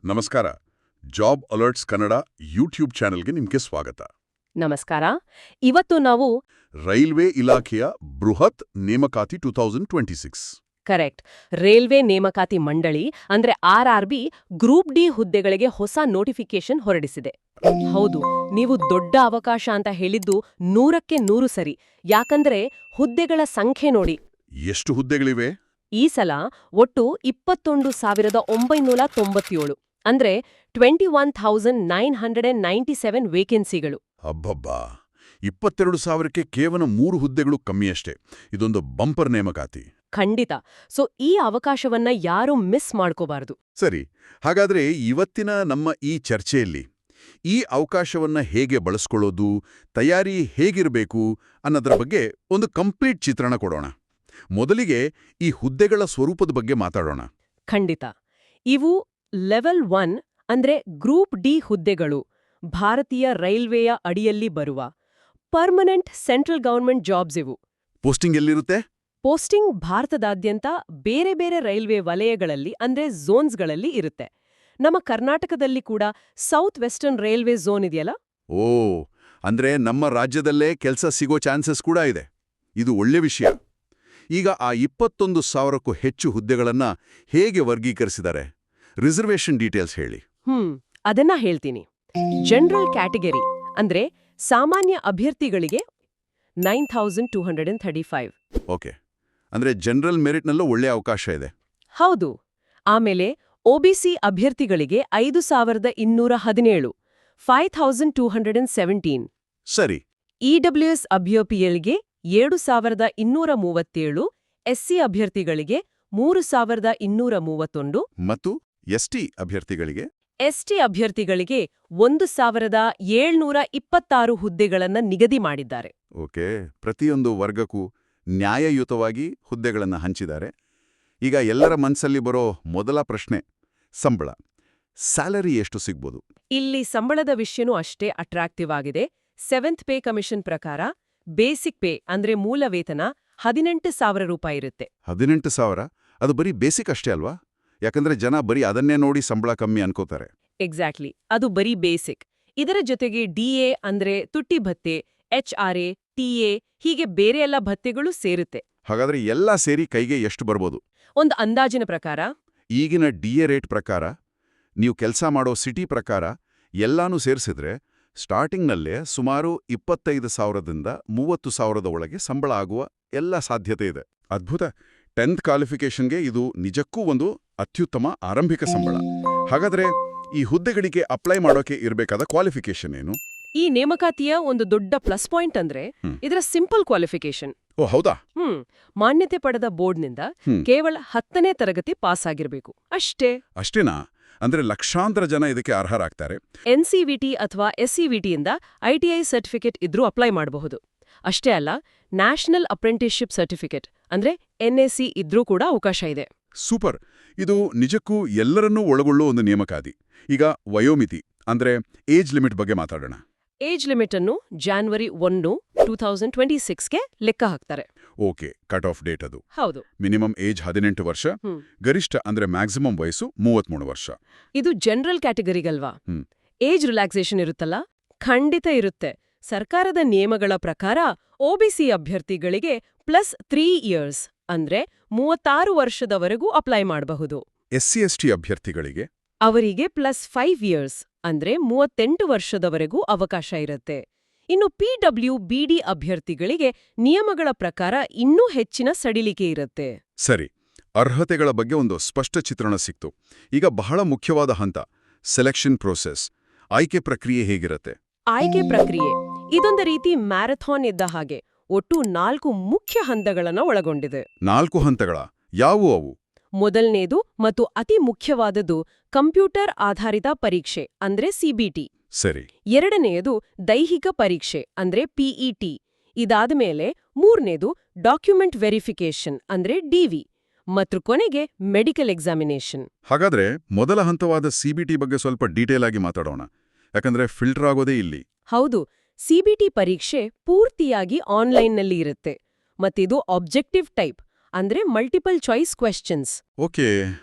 ನಮಸ್ಕಾರ. Job alerts Kannada YouTube ಚಾನೆಲ್ಗೆ ನಿಮಗೆ ಸ್ವಾಗತ. ನಮಸ್ಕಾರ. ಇವತ್ತು ನಾವು ರೈಲ್ವೆ ಇಲಾಖೆಯ ಬೃಹತ್ ನೇಮಕಾತಿ 2026 ಕರೆಕ್ಟ್ ರೈಲ್ವೆ ನೇಮಕಾತಿ ಮಂಡಳಿ ಅಂದ್ರೆ RRB ಗ್ರೂಪ್ ಡಿ ಹುದ್ದೆಗಳಿಗೆ ಹೊಸ ನೋಟಿಫಿಕೇಶನ್ ಹೊರಡಿಸಿದೆ. ಹೌದು, ನೀವು ದೊಡ್ಡ ಅವಕಾಶ ಅಂತ ಹೇಳಿದ್ದು 100ಕ್ಕೆ 100 ಸರಿ. ಯಾಕಂದ್ರೆ ಹುದ್ದೆಗಳ ಸಂಖ್ಯೆ ನೋಡಿ. ಎಷ್ಟು ಹುದ್ದೆಗಳಿವೆ? ಈ ಸಲ ಒಟ್ಟು 21,997 ಅಂದ್ರೆ 21,997 ವೇಕೆನ್ಸಿಗಳು. ಅಬ್ಬಬ್ಬಾ, 22,000ಕ್ಕೆ ಕೇವಲ 3 ಹುದ್ದೆಗಳು ಕಮ್ಮಿಯಷ್ಟೇ. ಇದೊಂದು ಬಂಪರ್ ನೇಮಕಾತಿ. ಖಂಡಿತ. ಸೊ ಈ ಅವಕಾಶವನ್ನ ಯಾರೂ ಮಿಸ್ ಮಾಡ್ಕೋಬಾರದು. ಸರಿ, ಹಾಗಾದ್ರೆ ಇವತ್ತಿನ ನಮ್ಮ ಈ ಚರ್ಚೆಯಲ್ಲಿ ಈ ಅವಕಾಶವನ್ನ ಹೇಗೆ ಬಳಸ್ಕೊಳ್ಳೋದು, ತಯಾರಿ ಹೇಗಿರಬೇಕು ಅನ್ನೋದ್ರ ಬಗ್ಗೆ ಒಂದು ಕಂಪ್ಲೀಟ್ ಚಿತ್ರಣ ಕೊಡೋಣ. ಮೊದಲಿಗೆ ಈ ಹುದ್ದೆಗಳ ಸ್ವರೂಪದ ಬಗ್ಗೆ ಮಾತಾಡೋಣ. ಖಂಡಿತ. ಇವು ಲೆವೆಲ್ 1 ಅಂದ್ರೆ ಗ್ರೂಪ್ ಡಿ ಹುದ್ದೆಗಳು. ಭಾರತೀಯ ರೈಲ್ವೆಯ ಅಡಿಯಲ್ಲಿ ಬರುವ ಪರ್ಮನೆಂಟ್ ಸೆಂಟ್ರಲ್ ಗವರ್ಮೆಂಟ್ ಜಾಬ್ಸ್ ಇವು. ಪೋಸ್ಟಿಂಗ್ ಎಲ್ಲಿರುತ್ತೆ? ಪೋಸ್ಟಿಂಗ್ ಭಾರತದಾದ್ಯಂತ ಬೇರೆ ಬೇರೆ ರೈಲ್ವೆ ವಲಯಗಳಲ್ಲಿ ಅಂದ್ರೆ ಝೋನ್ಸ್ಗಳಲ್ಲಿ ಇರುತ್ತೆ. ನಮ್ಮ ಕರ್ನಾಟಕದಲ್ಲಿ ಕೂಡ ಸೌತ್ ವೆಸ್ಟರ್ನ್ ರೈಲ್ವೆ ಝೋನ್ ಇದೆಯಲ್ಲ. ಓ, ಅಂದ್ರೆ ನಮ್ಮ ರಾಜ್ಯದಲ್ಲೇ ಕೆಲಸ ಸಿಗೋ ಚಾನ್ಸಸ್ ಕೂಡ ಇದೆ. ಇದು ಒಳ್ಳೆ ವಿಷಯ. ಈಗ ಆ 21,000ಕ್ಕೂ ಹೆಚ್ಚು ಹುದ್ದೆಗಳನ್ನ ಹೇಗೆ ವರ್ಗೀಕರಿಸಿದ್ದಾರೆ? ರಿಸರ್ವೇಷನ್ ಡೀಟೇಲ್ಸ್ ಹೇಳಿ. ಅದನ್ನ ಹೇಳ್ತೀನಿ. ಜನರಲ್ ಕ್ಯಾಟಗರಿ ಅಂದ್ರೆ ಸಾಮಾನ್ಯ ಅಭ್ಯರ್ಥಿಗಳಿಗೆ 9,235. ಓಕೆ, ಅಂದ್ರೆ ಜನರಲ್ ಮೆರಿಟ್ನಲ್ಲೂ ಒಳ್ಳೆ ಅವಕಾಶ ಇದೆ. ಹೌದು. ಆಮೇಲೆ ಒಬಿಸಿ ಅಭ್ಯರ್ಥಿಗಳಿಗೆ 5,217, 5,217. ಸರಿ. ಇಡಬ್ಲ್ಯೂಎಸ್ ಅಭ್ಯರ್ಥಿಗಳಿಗೆ 7,237, ಎಸ್ಸಿ ಅಭ್ಯರ್ಥಿಗಳಿಗೆ 3,231 ಮತ್ತು ಎಸ್ಟಿ ಅಭ್ಯರ್ಥಿಗಳಿಗೆ 1,726 ಹುದ್ದೆಗಳನ್ನ ನಿಗದಿ ಮಾಡಿದ್ದಾರೆ. ಓಕೆ, ಪ್ರತಿಯೊಂದು ವರ್ಗಕ್ಕೂ ನ್ಯಾಯಯುತವಾಗಿ ಹುದ್ದೆಗಳನ್ನು ಹಂಚಿದ್ದಾರೆ. ಈಗ ಎಲ್ಲರ ಮನಸ್ಸಲ್ಲಿ ಬರೋ ಮೊದಲ ಪ್ರಶ್ನೆ ಸಂಬಳ. ಸ್ಯಾಲರಿ ಎಷ್ಟು ಸಿಗ್ಬೋದು? ಇಲ್ಲಿ ಸಂಬಳದ ವಿಷಯನೂ ಅಷ್ಟೇ ಅಟ್ರಾಕ್ಟಿವ್ ಆಗಿದೆ. 7th ಪೇ ಕಮಿಷನ್ ಪ್ರಕಾರ ಬೇಸಿಕ್ ಪೇ ಅಂದ್ರೆ ಮೂಲ ವೇತನ 18,000 ರೂಪಾಯಿ ಇರುತ್ತೆ. 18,000? ಅದು ಬರೀ ಬೇಸಿಕ್ ಅಷ್ಟೇ ಅಲ್ವಾ? ಯಾಕಂದ್ರೆ ಜನ ಬರೀ ಅದನ್ನೇ ನೋಡಿ ಸಂಬಳ ಕಮ್ಮಿ ಅನ್ಕೋತಾರೆ. ಎಕ್ಸಾಕ್ಟ್ಲಿ, ಅದು ಬರೀ ಬೇಸಿಕ್. ಇದರ ಜೊತೆಗೆ DA ಅಂದ್ರೆ ತುಟ್ಟಿ ಭತ್ಯೆ, HRA, TA ಹೀಗೆ ಬೇರೆ ಎಲ್ಲ ಭತ್ಯೆಗಳು ಸೇರುತ್ತೆ. ಹಾಗಾದ್ರೆ ಎಲ್ಲ ಸೇರಿ ಕೈಗೆ ಎಷ್ಟು ಬರ್ಬೋದು? ಒಂದು ಅಂದಾಜಿನ ಪ್ರಕಾರ ಈಗಿನ DA ರೇಟ್ ಪ್ರಕಾರ, ನೀವು ಕೆಲಸ ಮಾಡೋ ಸಿಟಿ ಪ್ರಕಾರ ಎಲ್ಲಾನೂ ಸೇರಿಸಿದ್ರೆ ಸ್ಟಾರ್ಟಿಂಗ್ನಲ್ಲೇ ಸುಮಾರು 25,000ದಿಂದ 30,000 ಒಳಗೆ ಸಂಬಳ ಆಗುವ ಎಲ್ಲ ಸಾಧ್ಯತೆ ಇದೆ. ಅದ್ಭುತ. 10th ಕ್ವಾಲಿಫಿಕೇಷನ್ಗೆ ಇದು ನಿಜಕ್ಕೂ ಒಂದು ಅತ್ಯುತ್ತಮ ಆರಂಭಿಕ ಸಂಬಳ. ಹಾಗಾದ್ರೆ ಈ ಹುದ್ದೆಗಳಿಗೆ ಅಪ್ಲೈ ಮಾಡೋಕೆ ಇರಬೇಕಾದ ಕ್ವಾಲಿಫಿಕೇಷನ್ ಏನು? ಈ ನೇಮಕಾತಿಯ ಒಂದು ದೊಡ್ಡ ಪ್ಲಸ್ ಪಾಯಿಂಟ್ ಅಂದ್ರೆ ಇದರ ಸಿಂಪಲ್ ಕ್ವಾಲಿಫಿಕೇಶನ್. ಓ ಹೌದಾ? ಮಾನ್ಯತೆ ಪಡೆದ ಬೋರ್ಡ್ನಿಂದ ಕೇವಲ 10ನೇ ತರಗತಿ ಪಾಸ್ ಆಗಿರಬೇಕು ಅಷ್ಟೇ. ಅಷ್ಟೇನಾ? ಅಂದ್ರೆ ಲಕ್ಷಾಂತರ ಜನ ಇದಕ್ಕೆ ಅರ್ಹರಾಗ್ತಾರೆ. NCVT ಅಥವಾ SCVTಯಿಂದ ITI ಸರ್ಟಿಫಿಕೇಟ್ ಇದ್ರೂ ಅಪ್ಲೈ ಮಾಡಬಹುದು. ಅಷ್ಟೇ ಅಲ್ಲ, ನ್ಯಾಷನಲ್ ಅಪ್ರೆಂಟಿಸ್ಶಿಪ್ ಸರ್ಟಿಫಿಕೇಟ್ ಅಂದ್ರೆ NAC ಇದ್ರೂ ಕೂಡ ಅವಕಾಶ ಇದೆ. ಸೂಪರ್. ಇದು ನಿಜಕ್ಕೂ ಎಲ್ಲರನ್ನೂ ಒಳಗೊಳ್ಳೋ ಒಂದು ನೇಮಕಾತಿ. ಈಗ ವಯೋಮಿತಿ ಅಂದ್ರೆ ಏಜ್ ಲಿಮಿಟ್ ಬಗ್ಗೆ ಮಾತಾಡೋಣ. ಏಜ್ ಲಿಮಿಟ್ ಅನ್ನು January 1, 2026ಗೆ ಲೆಕ್ಕ ಹಾಕ್ತಾರೆ. ಓಕೆ, ಕಟ್ ಆಫ್ ಡೇಟ್ ಅದು. ಹೌದು. ಮಿನಿಮಮ್ ಏಜ್ 18 ವರ್ಷ, ಗರಿಷ್ಠ ಅಂದ್ರೆ ಮ್ಯಾಕ್ಸಿಮಮ್ ವಯಸ್ಸು 33 ವರ್ಷ. ಇದು ಜನರಲ್ ಕ್ಯಾಟಗರಿಗಲ್ವಾ? ಏಜ್ ರಿಲ್ಯಾಕ್ಸೇಷನ್ ಇರುತ್ತಲ್ಲ? ಖಂಡಿತ ಇರುತ್ತೆ. ಸರ್ಕಾರದ ನಿಯಮಗಳ ಪ್ರಕಾರ OBC ಅಭ್ಯರ್ಥಿಗಳಿಗೆ +3 ಇಯರ್ಸ್ ಅಂದ್ರೆ 36 ವರ್ಷದವರೆಗೂ ಅಪ್ಲೈ ಮಾಡಬಹುದು. SC/ST ಅಭ್ಯರ್ಥಿಗಳಿಗೆ ಅವರಿಗೆ +5 ಇಯರ್ಸ್ ಅಂದ್ರೆ 38 ವರ್ಷದವರೆಗೂ ಅವಕಾಶ ಇರುತ್ತೆ. ಇನ್ನು PWBD ಅಭ್ಯರ್ಥಿಗಳಿಗೆ ನಿಯಮಗಳ ಪ್ರಕಾರ ಇನ್ನೂ ಹೆಚ್ಚಿನ ಸಡಿಲಿಕೆ ಇರುತ್ತೆ. ಸರಿ, ಅರ್ಹತೆಗಳ ಬಗ್ಗೆ ಒಂದು ಸ್ಪಷ್ಟ ಚಿತ್ರಣ ಸಿಕ್ತು. ಈಗ ಬಹಳ ಮುಖ್ಯವಾದ ಹಂತ ಸೆಲೆಕ್ಷನ್ ಪ್ರೋಸೆಸ್. ಆಯ್ಕೆ ಪ್ರಕ್ರಿಯೆ ಹೇಗಿರುತ್ತೆ? ಆಯ್ಕೆ ಪ್ರಕ್ರಿಯೆ ಇದೊಂದು ರೀತಿ ಮ್ಯಾರಥಾನ್ ಇದ್ದ ಹಾಗೆ. ಒಟ್ಟು 4 ಮುಖ್ಯ ಹಂತಗಳನ್ನ ಒಳಗೊಂಡಿದೆ. 4 ಹಂತಗಳ? ಯಾವುವು ಅವು? ಮೊದಲನೇದು ಮತ್ತು ಅತಿ ಮುಖ್ಯವಾದದ್ದು ಕಂಪ್ಯೂಟರ್ ಆಧಾರಿತ ಪರೀಕ್ಷೆ ಅಂದ್ರೆ CBT. ಸರಿ. ಎರಡನೆಯದು ದೈಹಿಕ ಪರೀಕ್ಷೆ ಅಂದ್ರೆ PET. ಇದಾದ ಮೇಲೆ ಮೂರನೇದು ಡಾಕ್ಯುಮೆಂಟ್ ವೆರಿಫಿಕೇಶನ್ ಅಂದ್ರೆ DV. ಮತ್ತು ಕೊನೆಗೆ ಮೆಡಿಕಲ್ ಎಕ್ಸಾಮಿನೇಷನ್. ಹಾಗಾದ್ರೆ ಮೊದಲ ಹಂತವಾದ CBT ಬಗ್ಗೆ ಸ್ವಲ್ಪ ಡೀಟೇಲ್ ಆಗಿ ಮಾತಾಡೋಣ. ಯಾಕಂದ್ರೆ ಫಿಲ್ಟರ್ ಆಗೋದೇ ಇಲ್ಲಿ. ಹೌದು, CBT ಪರೀಕ್ಷೆ ಪೂರ್ತಿಯಾಗಿ ಆನ್ಲೈನ್ನಲ್ಲಿ ಇರುತ್ತೆ. ಮತ್ತಿದು ಆಬ್ಜೆಕ್ಟಿವ್ ಟೈಪ್ ಅಂದ್ರೆ ಮಲ್ಟಿಪಲ್ ಚಾಯ್ಸ್ ಕ್ವೆಶ್ಚನ್ಸ್. ಓಕೆ,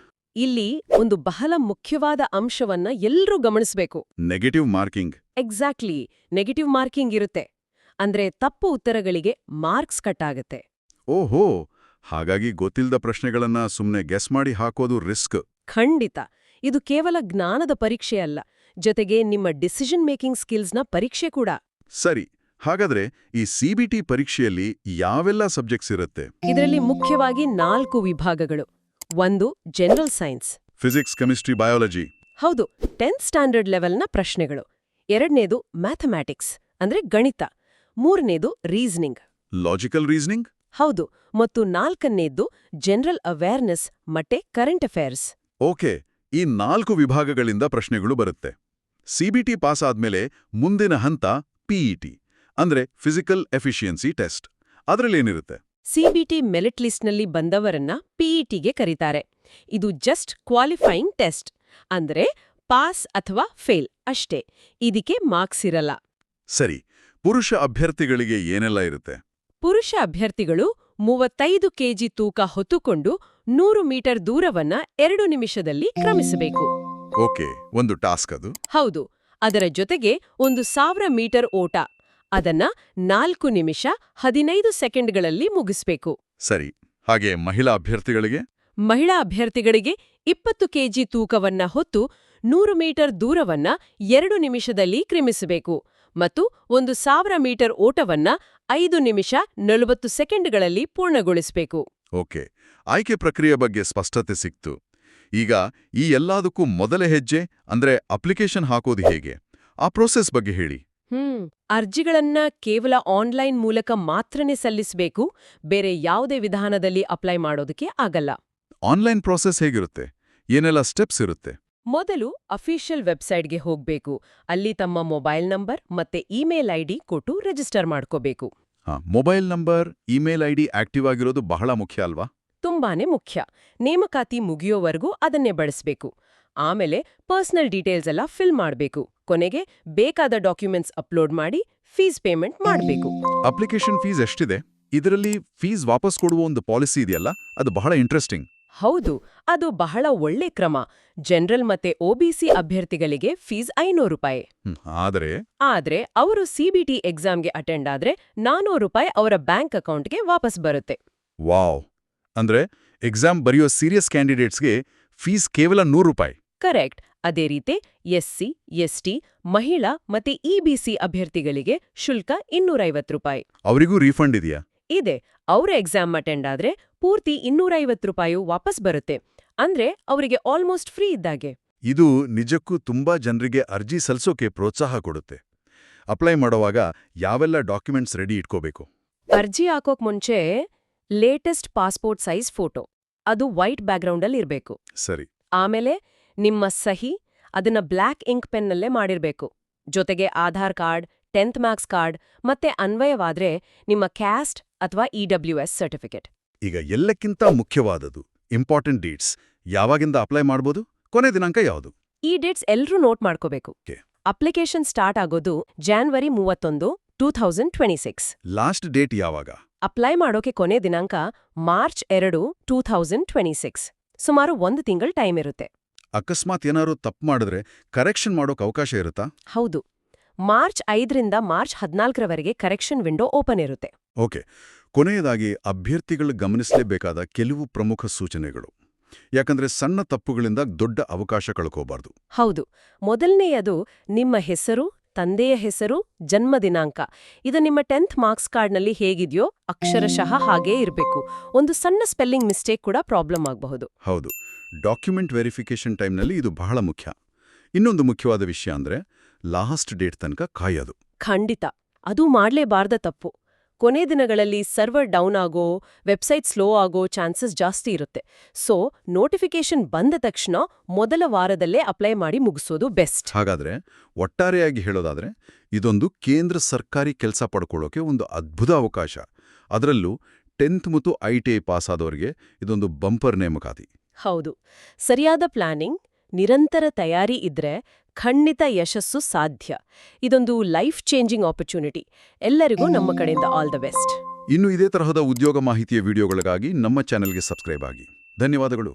ಇಲ್ಲಿ ಒಂದು ಬಹಳ ಮುಖ್ಯವಾದ ಅಂಶವನ್ನ ಎಲ್ರೂ ಗಮನಿಸಬೇಕು. Negative marking. Exactly, negative marking ಇರುತ್ತೆ. ಅಂದ್ರೆ ತಪ್ಪು ಉತ್ತರಗಳಿಗೆ ಮಾರ್ಕ್ಸ್ ಕಟ್ ಆಗತ್ತೆ. ಓಹೋ, ಹಾಗಾಗಿ ಗೊತ್ತಿಲ್ಲದ ಪ್ರಶ್ನೆಗಳನ್ನ ಸುಮ್ನೆ ಗೆಸ್ ಮಾಡಿ ಹಾಕೋದು ರಿಸ್ಕ್. ಖಂಡಿತ. ಇದು ಕೇವಲ ಜ್ಞಾನದ ಪರೀಕ್ಷೆ ಅಲ್ಲ, ಜೊತೆಗೆ ನಿಮ್ಮ ಡಿಸಿಷನ್ ಮೇಕಿಂಗ್ ಸ್ಕಿಲ್ಸ್ನ ಪರೀಕ್ಷೆ ಕೂಡ. ಸರಿ, ಹಾಗಾದ್ರೆ ಈ ಸಿಬಿಟಿ ಪರೀಕ್ಷೆಯಲ್ಲಿ ಯಾವೆಲ್ಲ ಸಬ್ಜೆಕ್ಟ್ಸ್ ಇರುತ್ತೆ? ಇದರಲ್ಲಿ ಮುಖ್ಯವಾಗಿ 4 ವಿಭಾಗಗಳು. 1 general science. Physics, chemistry, biology. ಹೌದು, 10th ಸ್ಟ್ಯಾಂಡರ್ಡ್ ಲೆವೆಲ್ನ ಪ್ರಶ್ನೆಗಳು. 2ನೇದು ಮ್ಯಾಥಮ್ಯಾಟಿಕ್ಸ್ ಅಂದ್ರೆ ಗಣಿತ. 3ನೇದು ರೀಸನಿಂಗ್. Logical reasoning. ಹೌದು, ಮತ್ತು 4ನೇದ್ದು ಜನರಲ್ ಅವೇರ್ನೆಸ್ ಮತ್ತೆ ಕರೆಂಟ್ ಅಫೇರ್ಸ್. ಓಕೆ, ಈ 4 ವಿಭಾಗಗಳಿಂದ ಪ್ರಶ್ನೆಗಳು ಬರುತ್ತೆ. ಸಿಬಿಟಿ ಪಾಸ್ ಆದ್ಮೇಲೆ ಮುಂದಿನ ಹಂತ ಪಿಇಟಿ ಅಂದ್ರೆ ಫಿಸಿಕಲ್ ಎಫಿಷಿಯನ್ಸಿ ಟೆಸ್ಟ್. ಅದರಲ್ಲೇನಿರುತ್ತೆ? ಸಿಬಿಟಿ ಮೆರಿಟ್ ಲಿಸ್ಟ್ನಲ್ಲಿ ಬಂದವರನ್ನ ಪಿಇಟಿಗೆ ಕರೀತಾರೆ. ಇದು ಜಸ್ಟ್ ಕ್ವಾಲಿಫೈಯಿಂಗ್ ಟೆಸ್ಟ್, ಅಂದ್ರೆ ಪಾಸ್ ಅಥವಾ ಫೇಲ್ ಅಷ್ಟೇ. ಇದಕ್ಕೆ ಮಾರ್ಕ್ಸ್ ಇರಲ್ಲ. ಸರಿ, ಪುರುಷ ಅಭ್ಯರ್ಥಿಗಳಿಗೆ ಏನೆಲ್ಲ ಇರುತ್ತೆ? ಪುರುಷ ಅಭ್ಯರ್ಥಿಗಳು 35 ಕೆಜಿ ತೂಕ ಹೊತ್ತುಕೊಂಡು 100 ಮೀಟರ್ ದೂರವನ್ನ 2 ನಿಮಿಷದಲ್ಲಿ ಕ್ರಮಿಸಬೇಕು. ಓಕೆ, ಒಂದು ಟಾಸ್ಕ್ ಅದು. ಹೌದು, ಅದರ ಜೊತೆಗೆ 1000 ಮೀಟರ್ ಓಟ. ಅದನ್ನ 4 ನಿಮಿಷ 15 ಸೆಕೆಂಡ್ಗಳಲ್ಲಿ ಮುಗಿಸ್ಬೇಕು. ಸರಿ, ಹಾಗೆ ಮಹಿಳಾ ಅಭ್ಯರ್ಥಿಗಳಿಗೆ? ಮಹಿಳಾ ಅಭ್ಯರ್ಥಿಗಳಿಗೆ 20 ಕೆಜಿ ತೂಕವನ್ನ ಹೊತ್ತು 100 ಮೀಟರ್ ದೂರವನ್ನ 2 ನಿಮಿಷದಲ್ಲಿ ಕ್ರಮಿಸಬೇಕು ಮತ್ತು 1000 ಮೀಟರ್ ಓಟವನ್ನ 5 ನಿಮಿಷ 40 ಸೆಕೆಂಡ್ಗಳಲ್ಲಿ ಪೂರ್ಣಗೊಳಿಸಬೇಕು. ಓಕೆ, ಆಯ್ಕೆ ಪ್ರಕ್ರಿಯೆ ಬಗ್ಗೆ ಸ್ಪಷ್ಟತೆ ಸಿಕ್ತು. ಈಗ ಈ ಎಲ್ಲದಕ್ಕೂ ಮೊದಲ ಹೆಜ್ಜೆ ಅಂದ್ರೆ ಅಪ್ಲಿಕೇಶನ್ ಹಾಕೋದು ಹೇಗೆ? ಆ ಪ್ರೋಸೆಸ್ ಬಗ್ಗೆ ಹೇಳಿ. ಅರ್ಜಿಗಳನ್ನ ಕೇವಲ ಆನ್ಲೈನ್ ಮೂಲಕ ಮಾತ್ರನೇ ಸಲ್ಲಿಸಬೇಕು. ಬೇರೆ ಯಾವುದೇ ವಿಧಾನದಲ್ಲಿ ಅಪ್ಲೈ ಮಾಡೋದಕ್ಕೆ ಆಗಲ್ಲ. ಆನ್ಲೈನ್ ಪ್ರೋಸೆಸ್ ಹೇಗಿರುತ್ತೆ? ಏನೆಲ್ಲ ಸ್ಟೆಪ್ಸ್ ಇರುತ್ತೆ? ಮೊದಲು ಅಫಿಷಿಯಲ್ ವೆಬ್ಸೈಟ್ಗೆ ಹೋಗ್ಬೇಕು. ಅಲ್ಲಿ ತಮ್ಮ ಮೊಬೈಲ್ ನಂಬರ್ ಮತ್ತೆ ಇಮೇಲ್ ಐಡಿ ಕೊಟ್ಟು ರಿಜಿಸ್ಟರ್ ಮಾಡ್ಕೋಬೇಕು. Mobile number, email ID active ಆಗಿರೋದು ಬಹಳ ಮುಖ್ಯ ಅಲ್ವಾ? ತುಂಬಾನೇ ಮುಖ್ಯ. ನೇಮಕಾತಿ ಮುಗಿಯೋವರೆಗೂ ಅದನ್ನೇ ಬಳಸಬೇಕು. ಆಮೇಲೆ ಪರ್ಸನಲ್ ಡೀಟೇಲ್ಸ್ ಎಲ್ಲ ಫಿಲ್ ಮಾಡಬೇಕು. ಕೊನೆಗೆ ಬೇಕಾದ ಡಾಕ್ಯುಮೆಂಟ್ಸ್ ಅಪ್ಲೋಡ್ ಮಾಡಿ ಫೀಸ್ ಪೇಮೆಂಟ್ ಮಾಡಬೇಕು. ಅಪ್ಲಿಕೇಶನ್ ಫೀಸ್ ಎಷ್ಟಿದೆ? ಇದರಲ್ಲಿ ಫೀಸ್ ವಾಪಸ್ ಕೊಡುವ ಒಂದು ಪಾಲಿಸಿ ಇದೆಯಲ್ಲ, ಅದು ಬಹಳ ಇಂಟ್ರೆಸ್ಟಿಂಗ್. ಹೌದು, ಅದು ಬಹಳ ಒಳ್ಳೆ ಕ್ರಮ. ಜನರಲ್ ಮತ್ತೆ ಒಬಿಸಿ ಅಭ್ಯರ್ಥಿಗಳಿಗೆ ಫೀಸ್ 500 ರೂಪಾಯಿ. ಆದ್ರೆ ಅವರು ಸಿಬಿಟಿ ಎಕ್ಸಾಮ್ಗೆ ಅಟೆಂಡ್ ಆದ್ರೆ 400 ರೂಪಾಯಿ ಅವರ ಬ್ಯಾಂಕ್ ಅಕೌಂಟ್ಗೆ ವಾಪಸ್ ಬರುತ್ತೆ. ವಾವ್! ಅಂದ್ರೆ ಎಕ್ಸಾಮ್ ಬರೆಯೋ ಸೀರಿಯಸ್ ಕ್ಯಾಂಡಿಡೇಟ್ಸ್ಗೆ ಫೀಸ್ ಕೇವಲ 100 ರೂಪಾಯಿ. ಕರೆಕ್ಟ್. ಅದೇ ರೀತಿ ಎಸ್ಸಿ, ಎಸ್ಟಿ, ಮಹಿಳಾ ಮತ್ತೆ ಇಬಿಸಿ ಅಭ್ಯರ್ಥಿಗಳಿಗೆ ಶುಲ್ಕ 250 ರೂಪಾಯಿ. ಅವರಿಗೂ ರೀಫಂಡ್ ಇದೆಯಾ? ಇದೆ. ಅವರ ಎಕ್ಸಾಮ್ ಅಟೆಂಡ್ ಆದ್ರೆ ಪೂರ್ತಿ 250 ರೂಪಾಯಿ ವಾಪಸ್ ಬರುತ್ತೆ. ಅಂದ್ರೆ ಅವರಿಗೆ ಆಲ್ಮೋಸ್ಟ್ ಫ್ರೀ ಇದ್ದಾಗೆ. ಇದು ನಿಜಕ್ಕೂ ತುಂಬಾ ಜನರಿಗೆ ಅರ್ಜಿ ಸಲ್ಲಿಸೋಕೆ ಪ್ರೋತ್ಸಾಹ ಕೊಡುತ್ತೆ. ಅಪ್ಲೈ ಮಾಡುವಾಗ ಯಾವೆಲ್ಲ ಡಾಕ್ಯುಮೆಂಟ್ಸ್ ರೆಡಿ ಇಟ್ಕೋಬೇಕು? ಅರ್ಜಿ ಹಾಕೋಕ್ ಮುಂಚೆ ಲೇಟೆಸ್ಟ್ ಪಾಸ್ಪೋರ್ಟ್ ಸೈಜ್ ಫೋಟೋ, ಅದು ವೈಟ್ ಬ್ಯಾಕ್ಗ್ರೌಂಡಲ್ಲಿ ಇರಬೇಕು. ಸರಿ. ಆಮೇಲೆ ನಿಮ್ಮ ಸಹಿ, ಅದನ್ನ ಬ್ಲ್ಯಾಕ್ ಇಂಕ್ ಪೆನ್ನಲ್ಲೇ ಮಾಡಿರ್ಬೇಕು. ಜೊತೆಗೆ Aadhaar card, 10th marks card ಮತ್ತೆ ಅನ್ವಯವಾದ್ರೆ ನಿಮ್ಮ ಕ್ಯಾಸ್ಟ್ ಅಥವಾ ಇಡಬ್ಲ್ಯೂಎಸ್ ಸರ್ಟಿಫಿಕೇಟ್. ಈಗ ಎಲ್ಲಕ್ಕಿಂತ ಮುಖ್ಯವಾದದು ಇಂಪಾರ್ಟೆಂಟ್ ಡೇಟ್ಸ್. ಯಾವಾಗಿಂದ ಅಪ್ಲೈ ಮಾಡ್ಬೋದು? ಕೊನೆ ದಿನಾಂಕ ಯಾವುದು? ಈ ಡೇಟ್ಸ್ ಎಲ್ಲರೂ ನೋಟ್ ಮಾಡ್ಕೋಬೇಕು. ಅಪ್ಲಿಕೇಶನ್ ಸ್ಟಾರ್ಟ್ ಆಗೋದು January 31, 2026. ಲಾಸ್ಟ್ ಡೇಟ್ ಯಾವಾಗ? ಅಪ್ಲೈ ಮಾಡೋಕೆ ಕೊನೆ ದಿನಾಂಕ March 2, 2026. ಸುಮಾರು 1 ತಿಂಗಳ ಟೈಮ್ ಇರುತ್ತೆ. ಅಕಸ್ಮಾತ್ ಏನಾದ್ರು ತಪ್ಪು ಮಾಡಿದ್ರೆ ಕರೆಕ್ಷನ್ ಮಾಡೋಕೆ ಅವಕಾಶ ಇರುತ್ತಾ? ಹೌದು. March 5ರಿಂದ March 14ರವರೆಗೆ ಕರೆಕ್ಷನ್ ವಿಂಡೋ ಓಪನ್ ಇರುತ್ತೆ. ಓಕೆ. ಕೊನೆಯದಾಗಿ ಅಭ್ಯರ್ಥಿಗಳು ಗಮನಿಸಲೇಬೇಕಾದ ಕೆಲವು ಪ್ರಮುಖ ಸೂಚನೆಗಳು. ಯಾಕಂದ್ರೆ ಸಣ್ಣ ತಪ್ಪುಗಳಿಂದ ದೊಡ್ಡ ಅವಕಾಶ ಕಳ್ಕೋಬಾರ್ದು. ಹೌದು. ಮೊದಲನೆಯದು ನಿಮ್ಮ ಹೆಸರು, ತಂದೆಯ ಹೆಸರು, ಜನ್ಮ ದಿನಾಂಕ. ಇದು ನಿಮ್ಮ 10th ಮಾರ್ಕ್ಸ್ ಕಾರ್ಡ್ನಲ್ಲಿ ಹೇಗಿದೆಯೋ ಅಕ್ಷರಶಃ ಹಾಗೇ ಇರಬೇಕು. ಒಂದು ಸಣ್ಣ ಸ್ಪೆಲ್ಲಿಂಗ್ ಮಿಸ್ಟೇಕ್ ಕೂಡ ಪ್ರಾಬ್ಲಮ್ ಆಗಬಹುದು. ಹೌದು. ಡಾಕ್ಯುಮೆಂಟ್ ವೆರಿಫಿಕೇಷನ್ ಟೈಮ್ನಲ್ಲಿ ಇದು ಬಹಳ ಮುಖ್ಯ. ಇನ್ನೊಂದು ಮುಖ್ಯವಾದ ವಿಷಯ ಅಂದ್ರೆ ಲಾಸ್ಟ್ ಡೇಟ್ ತನಕ ಕಾಯೋದು. ಖಂಡಿತ. ಅದು ಮಾಡ್ಲೇಬಾರ್ದ ತಪ್ಪು. ಕೊನೆ ದಿನಗಳಲ್ಲಿ ಸರ್ವರ್ ಡೌನ್ ಆಗೋ, ವೆಬ್ಸೈಟ್ ಸ್ಲೋ ಆಗೋ ಚಾನ್ಸಸ್ ಜಾಸ್ತಿ ಇರುತ್ತೆ. ಸೊ ನೋಟಿಫಿಕೇಶನ್ ಬಂದ ತಕ್ಷಣ ಮೊದಲ ವಾರದಲ್ಲೇ ಅಪ್ಲೈ ಮಾಡಿ ಮುಗಿಸೋದು ಬೆಸ್ಟ್. ಹಾಗಾದ್ರೆ ಒಟ್ಟಾರೆಯಾಗಿ ಹೇಳೋದಾದ್ರೆ ಇದೊಂದು ಕೇಂದ್ರ ಸರ್ಕಾರಿ ಕೆಲಸ ಪಡ್ಕೊಳ್ಳೋಕೆ ಒಂದು ಅದ್ಭುತ ಅವಕಾಶ. ಅದರಲ್ಲೂ 10th ಮತ್ತು ITI ಪಾಸ್ ಆದವರಿಗೆ ಇದೊಂದು ಬಂಪರ್ ನೇಮಕಾತಿ. ಹೌದು. ಸರಿಯಾದ ಪ್ಲಾನಿಂಗ್, ನಿರಂತರ ತಯಾರಿ ಇದ್ರೆ ಖಂಡಿತ ಯಶಸ್ಸು ಸಾಧ್ಯ. ಇದೊಂದು ಲೈಫ್ ಚೇಂಜಿಂಗ್ ಆಪರ್ಚುನಿಟಿ. ಎಲ್ಲರಿಗೂ ನಮ್ಮ ಕಡೆಯಿಂದ ಆಲ್ ದ ಬೆಸ್ಟ್. ಇನ್ನು ಇದೇ ತರಹದ ಉದ್ಯೋಗ ಮಾಹಿತಿಯ ವಿಡಿಯೋಗಳಿಗಾಗಿ ನಮ್ಮ ಚಾನೆಲ್ಗೆ ಸಬ್ಸ್ಕ್ರೈಬ್ ಆಗಿ. ಧನ್ಯವಾದಗಳು.